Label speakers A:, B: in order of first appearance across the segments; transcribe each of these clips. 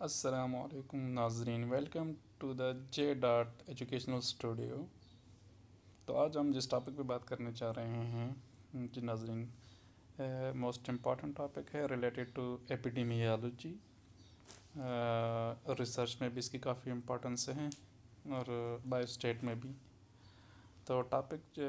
A: अस्सलामुअलैकुम नाजरीन, welcome to the J dot educational studio. तो आज हम जिस टॉपिक पे बात करने जा रहे हैं जी नाजरीन, मोस्ट इम्पॉर्टेंट टॉपिक है रिलेटेड टू एपिडेमियोलॉजी। रिसर्च में भी इसकी काफ़ी इम्पोर्टेंस है और बायोस्टेट में भी। तो टॉपिक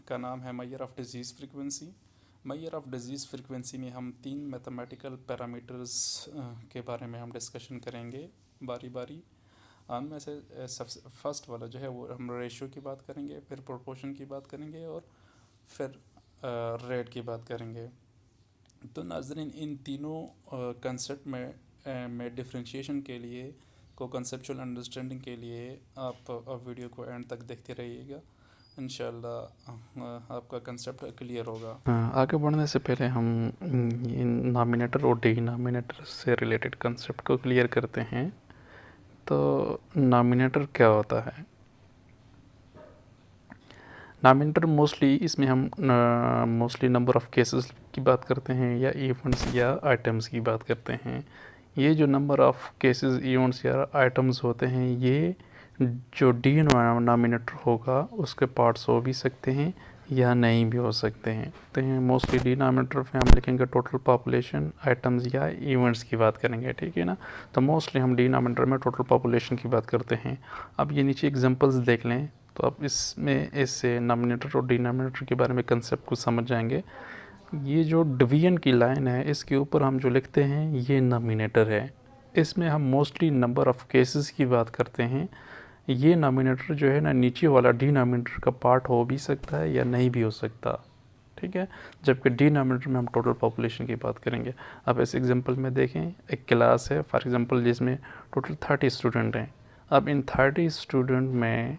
A: का नाम है measure of disease frequency. Measure of disease frequency में हम 3 मैथमेटिकल पैरामीटर्स के बारे में हम डिस्कशन करेंगे बारी बारी। उनमें से सबसे फर्स्ट वाला जो है वो हम रेशो की बात करेंगे, फिर प्रोपोर्शन की बात करेंगे और फिर रेट की बात करेंगे। तो नाजरीन, इन तीनों कंसेप्ट में डिफ्रेंशिएशन के लिए को कंसेप्चुअल अंडरस्टैंडिंग के लिए आप वीडियो को एंड तक देखते रहिएगा। इंशाल्लाह आपका कंसेप्ट क्लियर होगा। आगे बढ़ने से पहले हम नॉमिनेटर और डिनॉमिनेटर से रिलेटेड कंसेप्ट को क्लियर करते हैं। तो नॉमिनेटर क्या होता है? नॉमिनेटर मोस्टली इसमें हम मोस्टली नंबर ऑफ़ केसेस की बात करते हैं या इवेंट्स या आइटम्स की बात करते हैं। ये जो नंबर ऑफ़ केसेस, इवेंट्स या आइटम्स होते हैं, ये जो डिनॉमिनेटर होगा उसके पार्ट्स हो भी सकते हैं या नहीं भी हो सकते हैं। तो मोस्टली डिनॉमिनेटर में हम लिखेंगे टोटल पॉपुलेशन, आइटम्स या इवेंट्स की बात करेंगे, ठीक है ना। तो मोस्टली हम डिनॉमिनेटर में टोटल पॉपुलेशन की बात करते हैं। अब ये नीचे एग्जांपल्स देख लें तो आप इसमें इससे नॉमिनेटर और डिनॉमिनेटर के बारे में कंसेप्ट को समझ जाएंगे। ये जो डिवीजन की लाइन है इसके ऊपर हम जो लिखते हैं ये नॉमिनेटर है। इसमें हम मोस्टली नंबर ऑफ़ केसेस की बात करते हैं। ये नॉमिनेटर जो है ना, नीचे वाला डिनॉमिनेटर का पार्ट हो भी सकता है या नहीं भी हो सकता, ठीक है। जबकि डिनॉमिनेटर में हम टोटल पॉपुलेशन की बात करेंगे। अब इस एग्जांपल में देखें, एक क्लास है फॉर एग्जांपल जिसमें टोटल 30 स्टूडेंट हैं। अब इन 30 स्टूडेंट में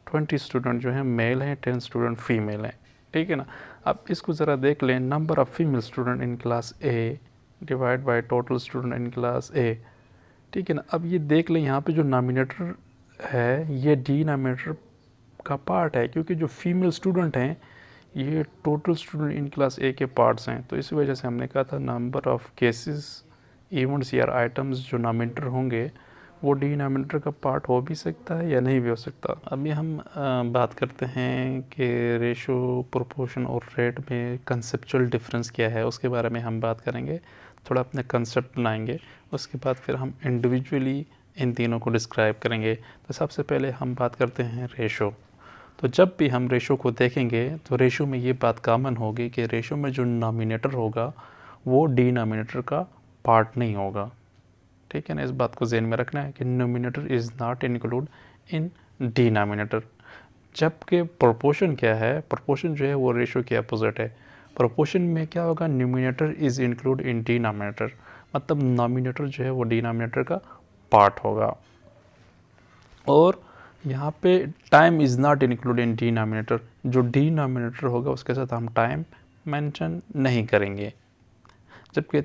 A: 20 स्टूडेंट जो हैं मेल हैं, 10 स्टूडेंट फीमेल हैं, ठीक है ना। अब इसको ज़रा देख लें, number of female student in class A divide by total student in class ए, ठीक है ना। अब ये देख लें, यहाँ पे जो नॉमिनेटर है ये डिनॉमिनेटर का पार्ट है, क्योंकि जो फीमेल स्टूडेंट हैं ये टोटल स्टूडेंट इन क्लास ए के पार्ट्स हैं। तो इस वजह से हमने कहा था नंबर ऑफ़ केसेस, इवेंट्स या आइटम्स जो नॉमिनेटर होंगे वो डिनॉमिनेटर का पार्ट हो भी सकता है या नहीं भी हो सकता। अभी हम बात करते हैं कि रेशो, प्रोपोर्शन और रेट में कंसेप्चुअल डिफरेंस क्या है, उसके बारे में हम बात करेंगे। थोड़ा अपने कंसेप्ट बनाएंगे, उसके बाद फिर हम इंडिविजुअली इन तीनों को डिस्क्राइब करेंगे। तो सबसे पहले हम बात करते हैं रेशो। तो जब भी हम रेशो को देखेंगे तो रेशो में ये बात कॉमन होगी कि रेशो में जो नॉमिनेटर होगा वो डिनॉमिनेटर का पार्ट नहीं होगा, ठीक है ना। इस बात को ज़हन में रखना है कि nominator is not include in denominator. जबकि प्रोपोर्शन क्या है, प्रोपोर्शन जो है वो रेशो के अपोजिट है। प्रोपोर्शन में क्या होगा, numerator is include in denominator, मतलब नॉमिनेटर जो है वो डिनॉमिनेटर का पार्ट होगा। और यहाँ पे time is not include in denominator, जो डिनॉमिनेटर होगा उसके साथ हम टाइम मेंशन नहीं करेंगे। जबकि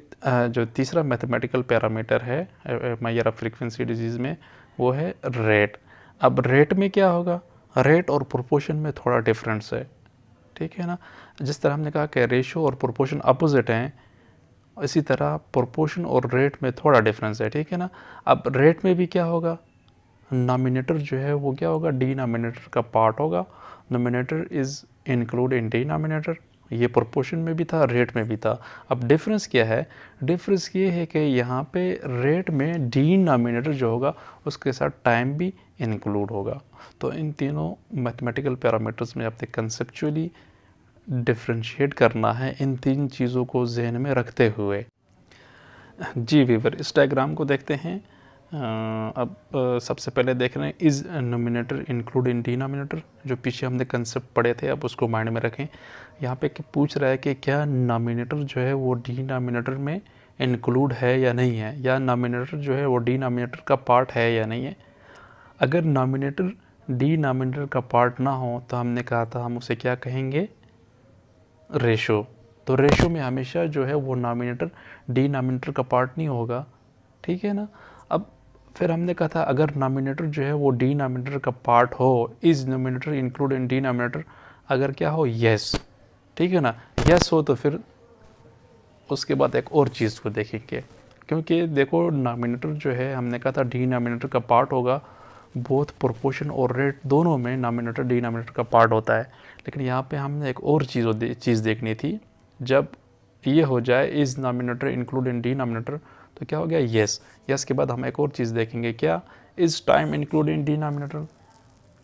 A: जो तीसरा मैथमेटिकल पैरामीटर है मेजर ऑफ फ्रीक्वेंसी डिजीज़ में वो है रेट। अब रेट में क्या होगा, रेट और प्रोपोर्शन में थोड़ा डिफरेंस है, ठीक है ना। जिस तरह हमने कहा कि रेशो और प्रोपोर्शन अपोजिट हैं, इसी तरह प्रोपोर्शन और रेट में थोड़ा डिफरेंस है, ठीक है ना। अब रेट में भी क्या होगा, नॉमिनेटर जो है वो क्या होगा, डिनॉमिनेटर का पार्ट होगा। Nominator is include in denominator, ये प्रोपोर्शन में भी था, रेट में भी था। अब डिफरेंस क्या है, डिफरेंस ये है कि यहाँ पे रेट में डिनॉमिनेटर जो होगा उसके साथ टाइम भी इंक्लूड होगा। तो इन तीनों मैथमेटिकल पैरामीटर्स में आपने कंसेप्चुअली डिफ्रेंशिएट करना है, इन तीन चीज़ों को जहन में रखते हुए। जी वीवर, इस डायग्राम को देखते हैं। अब सबसे पहले देख रहे हैं is nominator include in denominator, जो पीछे हमने कंसेप्ट पढ़े थे, अब उसको माइंड में रखें। यहाँ पे पूछ रहा है कि क्या नॉमिनेटर जो है वो डिनॉमिनेटर में इंक्लूड है या नहीं है, या नॉमिनेटर जो है वो डिनॉमिनेटर का पार्ट है या नहीं है। अगर नॉमिनेटर डिनॉमिनेटर का पार्ट ना हो तो हमने कहा था हम उसे क्या कहेंगे, रेशो। तो रेशो में हमेशा जो है वो नॉमिनेटर डिनॉमिनेटर का पार्ट नहीं होगा, ठीक है ना। अब फिर हमने कहा था अगर नॉमिनेटर जो है वो डिनॉमिनेटर का पार्ट हो, is nominator include in denominator, अगर क्या हो, यस, ठीक है ना, यस हो तो फिर उसके बाद एक और चीज़ को देखेंगे, क्योंकि देखो डिनोमिनेटर जो है हमने कहा था डिनोमिनेटर का पार्ट होगा, बोथ प्रोपोर्शन और रेट दोनों में डिनोमिनेटर डिनोमिनेटर का पार्ट होता है। लेकिन यहाँ पे हमने एक और चीज़ देखनी थी, जब ये हो जाए is denominator include in denominator तो क्या हो गया, यस। यस के बाद हम एक और चीज़ देखेंगे, क्या is time include in denominator,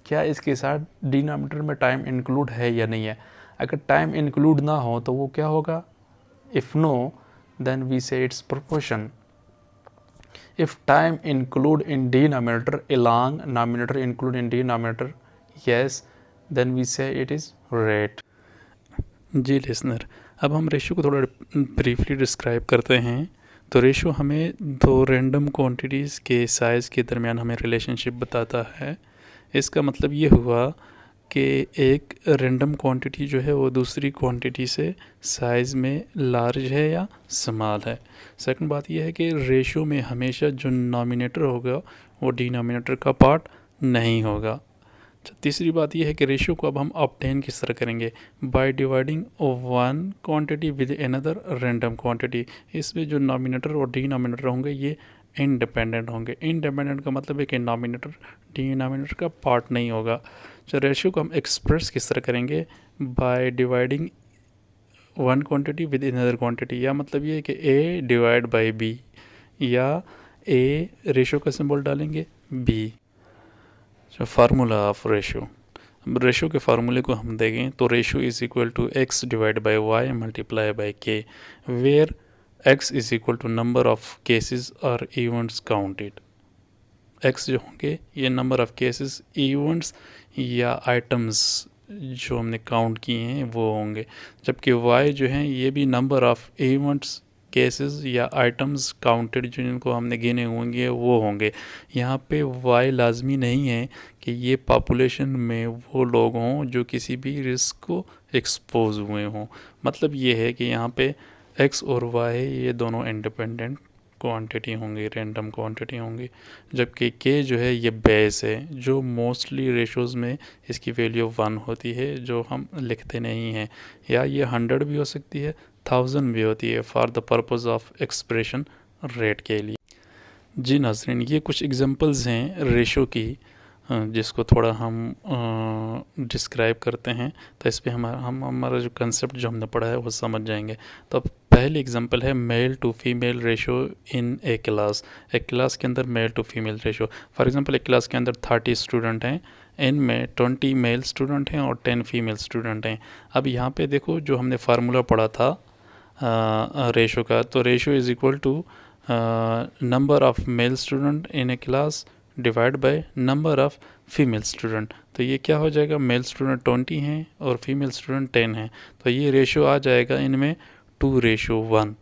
A: क्या इसके साथ डिनोमिनेटर में टाइम इंक्लूड है या नहीं है। अगर टाइम इंक्लूड ना हो तो वो क्या होगा, इफ़ नो देन वी से it's proportion. If time include in denominator along numerator include in denominator, yes, then we say it is rate। जी लिसनर, अब हम रेशियो को थोड़ा ब्रीफली डिस्क्राइब करते हैं। तो रेशियो हमें दो रैंडम क्वांटिटीज़ के साइज़ के दरमियान हमें रिलेशनशिप बताता है। इसका मतलब ये हुआ कि एक रैंडम क्वांटिटी जो है वो दूसरी क्वांटिटी से साइज़ में लार्ज है या स्मॉल है। सेकंड बात यह है कि रेशियो में हमेशा जो नॉमिनेटर होगा वो डिनोमिनेटर का पार्ट नहीं होगा। तीसरी बात यह है कि रेशियो को अब हम ऑब्टेन किस तरह करेंगे, by dividing one quantity with another random quantity. इसमें जो नॉमिनेटर और डिनोमिनेटर होंगे ये इंडिपेंडेंट होंगे। इंडिपेंडेंट का मतलब है कि नॉमिनेटर डिनोमिनेटर का पार्ट नहीं होगा। तो रेशियो को हम एक्सप्रेस किस तरह करेंगे, by dividing one quantity with another quantity, या मतलब ये है कि ए डिवाइड बाय बी, या ए रेशियो का सिंबल डालेंगे बी। तो फार्मूला ऑफ रेशियो, रेशियो के फार्मूले को हम देखें तो ratio is equal to X divide by Y multiply by K, where X is equal to number of cases और इवेंट्स काउंटेड। एक्स जो होंगे ये नंबर ऑफ केसेस, इवेंट्स या आइटम्स जो हमने काउंट किए हैं वो होंगे, जबकि वाई जो हैं ये भी नंबर ऑफ इवेंट्स, केसेस या आइटम्स काउंटेड जो जिनको हमने गिने होंगे वो होंगे। यहाँ पे वाई लाजमी नहीं है कि ये पॉपुलेशन में वो लोग हों जो किसी भी रिस्क को एक्सपोज हुए हों। मतलब ये है कि यहाँ पे एक्स और वाई ये दोनों इंडिपेंडेंट क्वांटिटी होंगी, रैंडम क्वांटिटी होंगी, जबकि के जो है ये बेस है जो मोस्टली रेशोज़ में इसकी वैल्यू 1 होती है जो हम लिखते नहीं हैं, या ये 100 भी हो सकती है, 1000 भी होती है for the purpose of expression rate के लिए। जी नाज़रीन, ये कुछ एग्जांपल्स हैं रेशो की जिसको थोड़ा हम डिस्क्राइब करते हैं, तो इस पर हमारा जो कंसेप्ट जो हमने पढ़ा है वो समझ जाएंगे। तो अब पहली एग्जांपल है male to female ratio in a class. एक क्लास के अंदर male to female ratio, for example एक क्लास के अंदर 30 स्टूडेंट हैं, इनमें 20 मेल स्टूडेंट हैं और 10 फीमेल स्टूडेंट हैं। अब यहाँ पे देखो जो हमने फार्मूला पढ़ा था रेशो का, तो ratio is equal to number of male student in a class divide by number of female student. तो ये क्या हो जाएगा, मेल स्टूडेंट 20 हैं और फीमेल स्टूडेंट 10 हैं, तो ये रेशो आ जाएगा इनमें 2:1।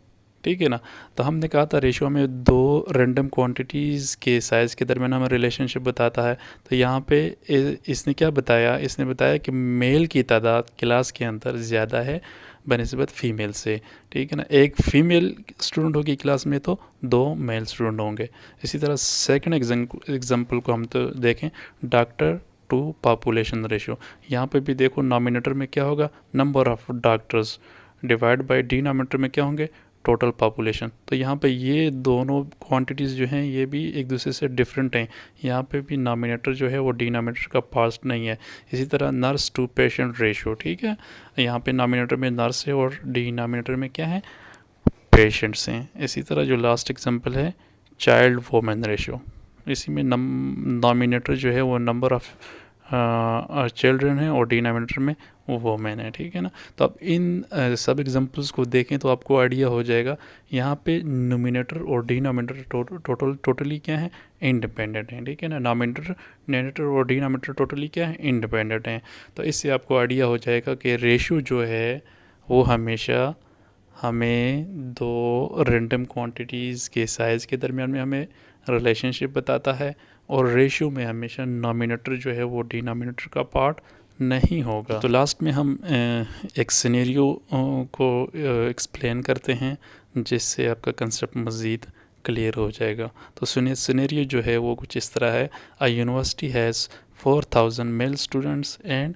A: ठीक है ना। तो हमने कहा था रेशो में दो रैंडम क्वांटिटीज़ के साइज़ के दरमियान हमें रिलेशनशिप बताता है। तो यहाँ पे इसने क्या बताया, इसने बताया कि मेल की तादाद क्लास के अंदर ज़्यादा है बनिस्बत फ़ीमेल से। ठीक है ना, एक फ़ीमेल स्टूडेंट होगी क्लास में तो 2 मेल स्टूडेंट होंगे। इसी तरह सेकंड एग्जांपल को हम तो देखें, डॉक्टर टू पॉपुलेशन रेशो। यहाँ पे भी देखो नॉमिनेटर में क्या होगा, number of doctors, divide by denominator में क्या होंगे, टोटल पॉपुलेशन। तो यहाँ पे ये दोनों क्वांटिटीज़ जो हैं ये भी एक दूसरे से डिफरेंट हैं। यहाँ पे भी नॉमिनेटर जो है वो डिनोमिनेटर का पार्ट नहीं है। इसी तरह नर्स टू पेशेंट रेशो, ठीक है, यहाँ पे नॉमिनेटर में नर्स है और डिनोमिनेटर में क्या है, पेशेंट्स हैं। इसी तरह जो लास्ट एग्जांपल है चाइल्ड वोमेन रेशो, इसी में नॉमिनेटर जो है वो नंबर ऑफ़ चिल्ड्रन है और डिनोमिनेटर में वोमेन है। ठीक है ना। तो अब इन सब एग्जांपल्स को देखें तो आपको आइडिया हो जाएगा, यहाँ पे नोमिनेटर और डिनोमिनेटर टोटली क्या है, इंडिपेंडेंट हैं। ठीक है ना, नॉमिनेटर और डिनोमिनेटर टोटली क्या है, इंडिपेंडेंट हैं। तो इससे आपको आइडिया हो जाएगा कि रेशो जो है वो हमेशा हमें दो रैंडम क्वांटिटीज़ के साइज़ के दरमियान में हमें रिलेशनशिप बताता है, और रेशियो में हमेशा नॉमिनेटर जो है वो डिनोमिनेटर का पार्ट नहीं होगा। तो लास्ट में हम एक सिनेरियो को एक्सप्लेन करते हैं जिससे आपका कंसेप्ट मज़ीद क्लियर हो जाएगा। तो सुनिए, सिनेरियो जो है वो कुछ इस तरह है, a university has 4000 male students and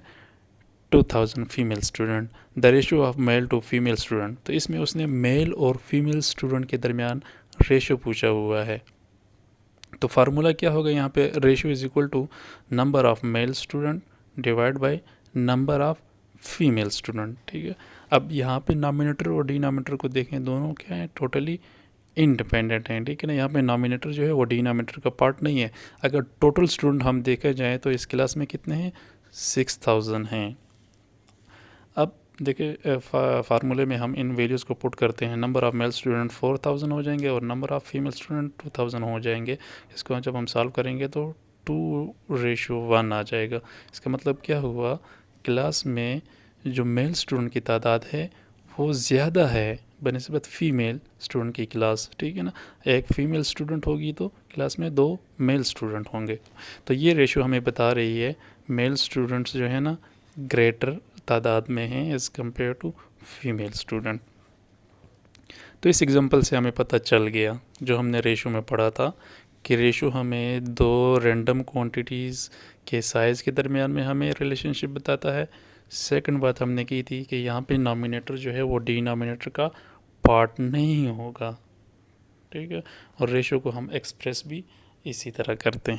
A: 2000 female student, the ratio of male to female student. तो इसमें उसने मेल और फीमेल स्टूडेंट के दरमियान रेशो पूछा हुआ है। तो फार्मूला क्या होगा यहाँ पे, ratio is equal to number of male student divide by number of female student. ठीक है, अब यहाँ पे नॉमिनेटर और डिनोमिनेटर को देखें, दोनों क्या है, टोटली इंडिपेंडेंट हैं। ठीक है ना, यहाँ पे नॉमिनेटर जो है वो डिनोमिनेटर का पार्ट नहीं है। अगर टोटल स्टूडेंट हम देखा जाए तो इस क्लास में कितने हैं, 6000 हैं। अब देखिए फार्मूले में हम इन वैल्यूज़ को पुट करते हैं, नंबर ऑफ़ मेल स्टूडेंट 4000 हो जाएंगे और नंबर ऑफ़ फीमेल स्टूडेंट 2000 हो जाएंगे। इसको जब हम सॉल्व करेंगे तो 2:1 आ जाएगा। इसका मतलब क्या हुआ, क्लास में जो मेल स्टूडेंट की तादाद है वो ज़्यादा है बनिस्बत फ़ीमेल स्टूडेंट की क्लास। ठीक है ना, एक फ़ीमेल स्टूडेंट होगी तो क्लास में 2 मेल स्टूडेंट होंगे। तो ये रेशो हमें बता रही है मेल स्टूडेंट्स जो है ना ग्रेटर तादाद में हैं as compare to female student. तो इस एग्जांपल से हमें पता चल गया जो हमने रेशो में पढ़ा था कि रेशो हमें 2 रैंडम क्वांटिटीज़ के साइज़ के दरमियान में हमें रिलेशनशिप बताता है। सेकंड बात हमने की थी कि यहाँ पे नॉमिनेटर जो है वो डिनोमिनेटर का पार्ट नहीं होगा। ठीक है, और रेशो को हम एक्सप्रेस भी इसी तरह करते हैं।